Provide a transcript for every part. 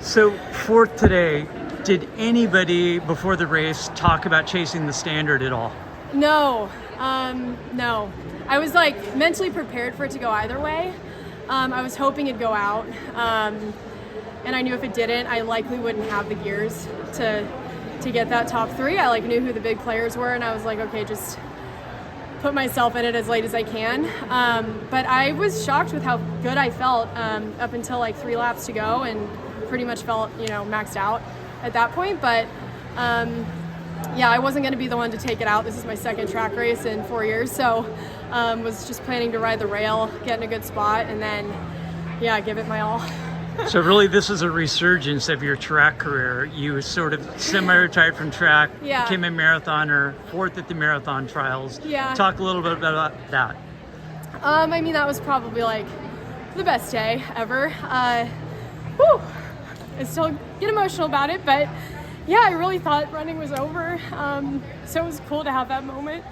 So fourth today, did anybody before the race talk about chasing the standard at all? No, no. I was like mentally prepared for it to go either way. I was hoping it'd go out. And I knew if it didn't, I likely wouldn't have the gears to get that top three. I like knew who the big players were, and I was like, okay, just put myself in it as late as I can. But I was shocked with how good I felt up until like 3 laps to go, and pretty much felt, maxed out at that point. But yeah, I wasn't going to be the one to take it out. This is my second track race in 4 years, so was just planning to ride the rail, get in a good spot, and then, yeah, give it my all. So really, this is a resurgence of your track career. You sort of semi-retired from track, Yeah. became a marathoner, fourth at the marathon trials. Yeah. Talk a little bit about that. I mean, that was probably like the best day ever. Whew. I still get emotional about it, but yeah, I really thought running was over. So it was cool to have that moment.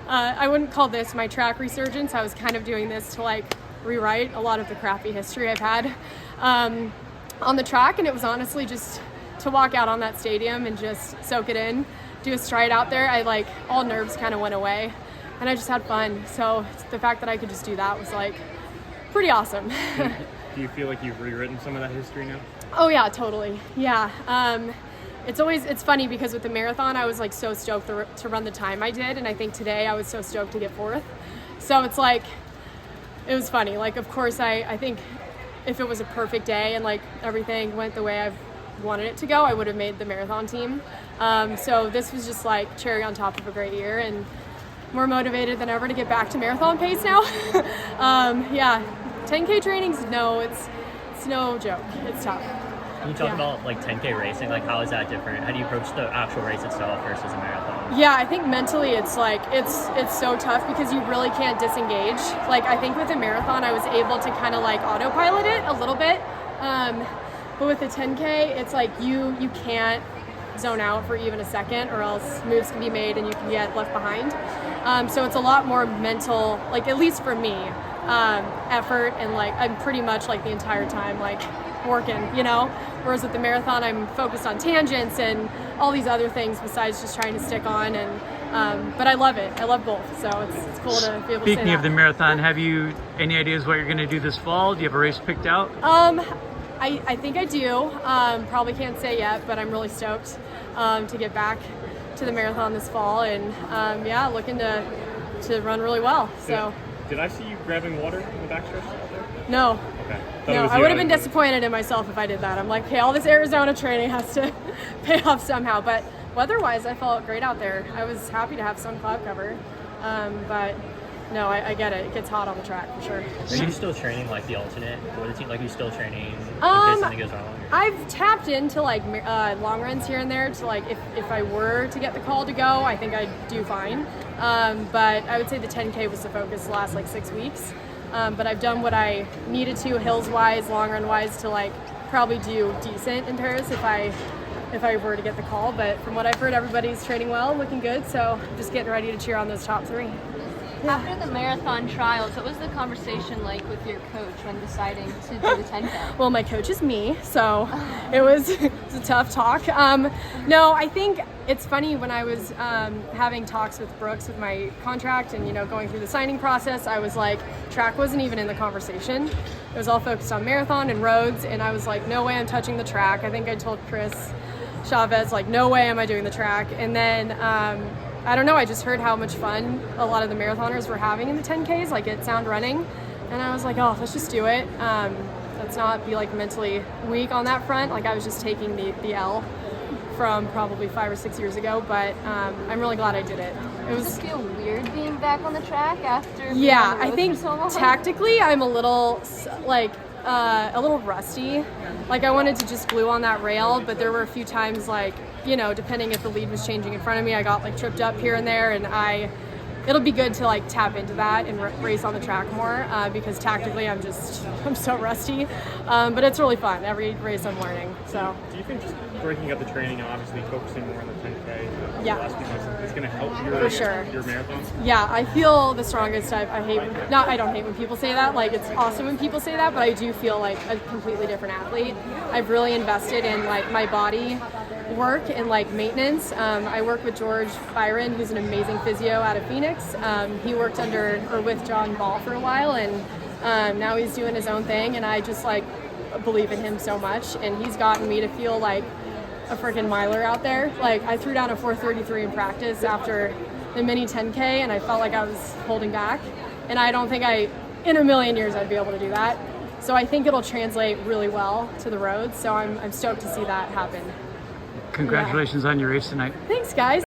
I wouldn't call this my track resurgence. I was kind of doing this to like rewrite a lot of the crappy history I've had on the track, and it was honestly just to walk out on that stadium and just soak it in, do a stride out there. I like all nerves kind of went away, and I just had fun. So the fact that I could just do that was like pretty awesome. Do you feel like you've rewritten some of that history now? Oh yeah, totally. Yeah. It's funny because with the marathon, I was like so stoked to run the time I did, and I think today I was so stoked to get fourth. So it's like, it was funny. Like, of course, I think if it was a perfect day and like everything went the way I've wanted it to go, I would have made the marathon team. So this was just like cherry on top of a great year, and more motivated than ever to get back to marathon pace now. Yeah, 10K training's it's no joke. It's tough. Can you talk about like 10K racing? Like, how is that different? How do you approach the actual race itself versus a marathon? Yeah, I think mentally it's like it's so tough because you really can't disengage. Like, I think with the marathon I was able to kind of like autopilot it a little bit, but with the 10K it's like you can't zone out for even a second, or else moves can be made and you can get left behind. So it's a lot more mental, like at least for me, effort, and like I'm pretty much like the entire time like working, whereas with the marathon I'm focused on tangents and all these other things besides just trying to stick on. And but I love it. I love both, so it's cool to be able to say Speaking of that. the marathon, have you any ideas what you're going to do this fall? Do you have a race picked out? I think I do. Probably can't say yet, but I'm really stoked to get back to the marathon this fall, and yeah, looking to run really well. So Did I see you grabbing water in the backstretch out there? no. Okay. No, I would have been disappointed in myself if I did that. I'm like, okay, all this Arizona training has to pay off somehow. But weather-wise, I felt great out there. I was happy to have some cloud cover. But no, I get it. It gets hot on the track for sure. Are you still training like the alternate for the team? Like, you still training in case something goes wrong? I've tapped into like long runs here and there to like if I were to get the call to go, I think I'd do fine. But I would say the 10K was the focus the last like 6 weeks. But I've done what I needed to hills-wise, long run-wise, to like probably do decent in Paris if I were to get the call. But from what I've heard, everybody's training well, looking good. So just getting ready to cheer on those top three. After the marathon trials, what was the conversation like with your coach when deciding to do the 10K? Well, my coach is me, so it was a tough talk. No, I think it's funny when I was having talks with Brooks with my contract and going through the signing process, I was like, track wasn't even in the conversation. It was all focused on marathon and roads, and I was like, no way I'm touching the track. I think I told Chris Chavez, like, no way am I doing the track. And then I don't know, I just heard how much fun a lot of the marathoners were having in the 10Ks, like at Sound Running. And I was like, oh, let's just do it. Let's not be like mentally weak on that front. Like, I was just taking the L from probably 5 or 6 years ago, but I'm really glad I did it. Does it feel weird being back on the track after being Yeah, on the road I think for so long? tactically I'm a little rusty. Like, I wanted to just glue on that rail, but there were a few times, like, depending if the lead was changing in front of me, I got like tripped up here and there, and I it'll be good to like tap into that and race on the track more because tactically I'm so rusty. But it's really fun. Every race I'm learning. So. Do you think just breaking up the training and obviously focusing more on the 10K Yeah. the last few months is going to help For sure. your marathons? Yeah, I feel the strongest. I don't hate when people say that. Like, it's awesome when people say that, but I do feel like a completely different athlete. I've really invested in like my body work and like maintenance. I work with George Byron, who's an amazing physio out of Phoenix. He worked with John Ball for a while, and now he's doing his own thing, and I just like believe in him so much, and he's gotten me to feel like a freaking miler out there. Like, I threw down a 4:33 in practice after the mini 10K, and I felt like I was holding back, and I don't think in a million years I'd be able to do that. So I think it'll translate really well to the road, so I'm stoked to see that happen. Congratulations on your race tonight. Thanks, guys.